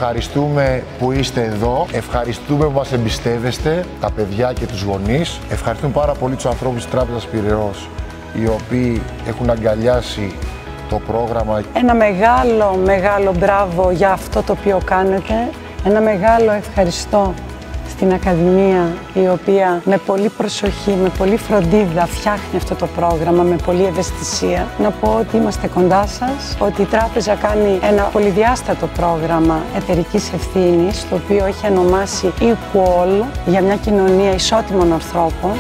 Ευχαριστούμε που είστε εδώ. Ευχαριστούμε που μας εμπιστεύεστε, τα παιδιά και τους γονείς. Ευχαριστούμε πάρα πολύ τους ανθρώπους της Τράπεζας Πειραιώς, οι οποίοι έχουν αγκαλιάσει το πρόγραμμα. Ένα μεγάλο μπράβο για αυτό το οποίο κάνετε. Ένα μεγάλο ευχαριστώ στην Ακαδημία, η οποία με πολύ προσοχή, με πολύ φροντίδα φτιάχνει αυτό το πρόγραμμα, με πολύ ευαισθησία. Να πω ότι είμαστε κοντά σας, ότι η Τράπεζα κάνει ένα πολυδιάστατο πρόγραμμα εταιρικής ευθύνης, το οποίο έχει ονομάσει Equal, για μια κοινωνία ισότιμων ανθρώπων.